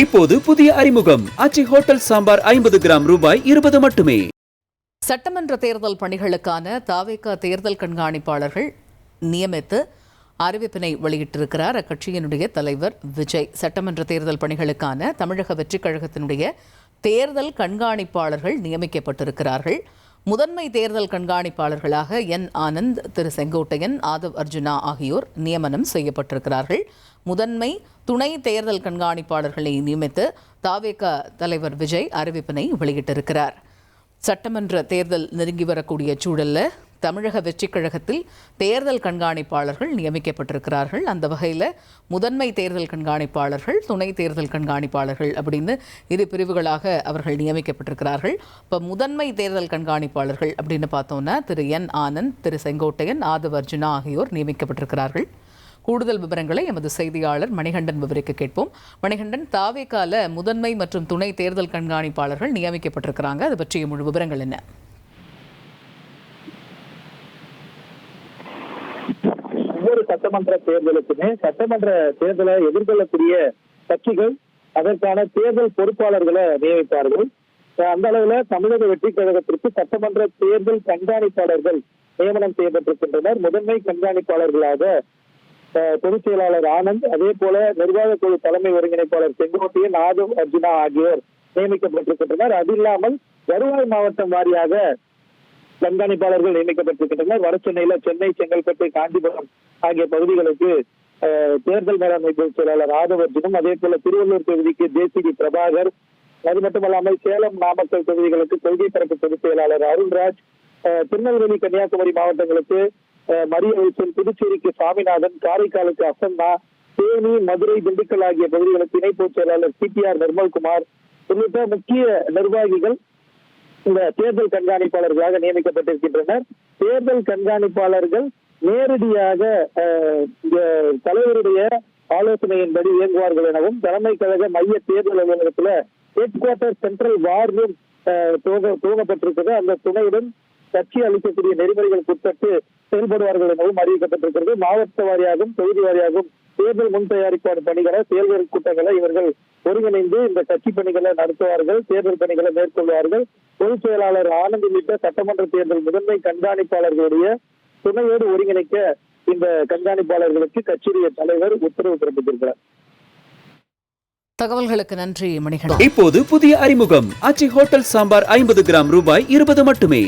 இப்போது புதிய அறிமுகம் ஆச்சி ஹோட்டல் சாம்பார் 50 கிராம் ரூபாய் 20 மட்டுமே. சட்டமன்ற தேர்தல் பணிகளுக்கான தாவேகா தேர்தல் கண்காணிப்பாளர்கள் நியமித்து அறிவிப்பினை வெளியிட்டிருக்கிறார் அக்கட்சியினுடைய தலைவர் விஜய். சட்டமன்ற தேர்தல் பணிகளுக்கான தமிழக வெற்றிக் கழகத்தினுடைய தேர்தல் கண்காணிப்பாளர்கள் நியமிக்கப்பட்டிருக்கிறார்கள். முதன்மை தேர்தல் கண்காணிப்பாளர்களாக என் ஆனந்த், திரு செங்கோட்டையன், ஆதவ் அர்ஜுனா ஆகியோர் நியமனம் செய்யப்பட்டிருக்கிறார்கள். முதன்மை துணை தேர்தல் கண்காணிப்பாளர்களை நியமித்து தாவேகா தலைவர் விஜய் அறிவிப்பினை வெளியிட்டிருக்கிறார். சட்டமன்ற தேர்தல் நெருங்கி வரக்கூடிய சூழல்ல தமிழக வெற்றிக் கழகத்தில் தேர்தல் கண்காணிப்பாளர்கள் நியமிக்கப்பட்டிருக்கிறார்கள். அந்த வகையில் முதன்மை தேர்தல் கண்காணிப்பாளர்கள், துணை தேர்தல் கண்காணிப்பாளர்கள் அப்படின்னு இரு பிரிவுகளாக அவர்கள் நியமிக்கப்பட்டிருக்கிறார்கள். இப்போ முதன்மை தேர்தல் கண்காணிப்பாளர்கள் அப்படின்னு பார்த்தோம்னா திரு என் ஆனந்த், திரு செங்கோட்டையன், ஆதவ் அர்ஜுனா ஆகியோர் நியமிக்கப்பட்டிருக்கிறார்கள். கூடுதல் விவரங்களை எமது செய்தியாளர் மணிகண்டன் விவரிக்க கேட்போம். மணிகண்டன், தாவேகால முதன்மை மற்றும் துணை தேர்தல் கண்காணிப்பாளர்கள் நியமிக்கப்பட்டிருக்கிறாங்க, அது பற்றிய முழு விவரங்கள் என்ன? ஒவ்வொரு சட்டமன்ற தேர்தலுக்குமே சட்டமன்ற தேர்தலை எதிர்கொள்ளக்கூடிய கட்சிகள் அதற்கான தேர்தல் பொறுப்பாளர்களை நியமிப்பார்கள். அந்த அளவுல தமிழக வெற்றிக் கழகத்திற்கு சட்டமன்ற தேர்தல் கண்காணிப்பாளர்கள் நியமனம் செய்யப்பட்டிருக்கின்றனர். முதன்மை கண்காணிப்பாளர்களாக பொதுச் செயலாளர் ஆனந்த், அதே போல நிர்வாக குழு தலைமை ஒருங்கிணைப்பாளர் செங்கோட்டையன், ஆதவ் அர்ஜுனா ஆகியோர் நியமிக்கப்பட்டிருக்கின்றனர். அது இல்லாமல் வருவாய் மாவட்டம் வாரியாக கண்காணிப்பாளர்கள் நியமிக்கப்பட்டிருக்கின்றனர். வட சென்னையில சென்னை, செங்கல்பட்டு, காஞ்சிபுரம் ஆகிய பகுதிகளுக்கு தேர்தல் மேலாண்மை பொதுச் செயலாளர் ஆதவ் அர்ஜுனும், அதே போல திருவள்ளூர் தொகுதிக்கு ஜேசிடி பிரபாகர், அது மட்டுமல்லாமல் சேலம், நாமக்கல் தொகுதிகளுக்கு கொள்கை பரப்பு பொதுச் செயலாளர் அருண்ராஜ், திருநெல்வேலி, கன்னியாகுமரி மாவட்டங்களுக்கு மரியவில்சன், புதுச்சேரிக்கு சாமிநாதன், காரைக்காலுக்கு அசன்னா, தேனி, மதுரை, திண்டுக்கல் ஆகிய பகுதிகளுக்கு இணை பொதுச் செயலாளர் சிபிஆர் நிர்மல்குமார் உள்ளிட்ட முக்கிய நிர்வாகிகள் இந்த தேர்தல் கண்காணிப்பாளர்களாக நியமிக்கப்பட்டிருக்கின்றனர். தேர்தல் கண்காணிப்பாளர்கள் நேரடியாக தலைவருடைய ஆலோசனையின்படி இயங்குவார்கள் எனவும், தலைமை கழக மைய தேர்தல் அலுவலகத்துல head quarter central war room துவங்கப்பட்டிருக்கிறது. அந்த துணையுடன் கட்சி அளிக்கக்கூடிய நெறிமுறைகளுக்கு உட்பட்டு செயல்படுவார்கள் எனவும் அறிவிக்கப்பட்டிருக்கிறது. மாவட்ட வாரியாகவும் தொகுதி வாரியாகவும் தேர்தல் முன் தயாரிப்பான பணிகளை, தேர்தல் கூட்டங்களை இவர்கள் ஒருங்கிணைந்து இந்த கட்சி பணிகளை நடத்துவார்கள், தேர்தல் பணிகளை மேற்கொள்வார்கள். பொதுச் செயலாளர் ஆனந்த் உள்ளிட்ட சட்டமன்ற தேர்தல் முதன்மை கண்காணிப்பாளர்களுடைய துணையோடு ஒருங்கிணைக்க இந்த கண்காணிப்பாளர்களுக்கு கட்சியுடைய தலைவர் உத்தரவு பிறப்பித்திருக்கிறார். தகவல்களுக்கு நன்றி மணிகண்டன். இப்போது புதிய அறிமுகம் ஆச்சி ஹோட்டல் சாம்பார் 50 கிராம் ரூபாய் 20 மட்டுமே.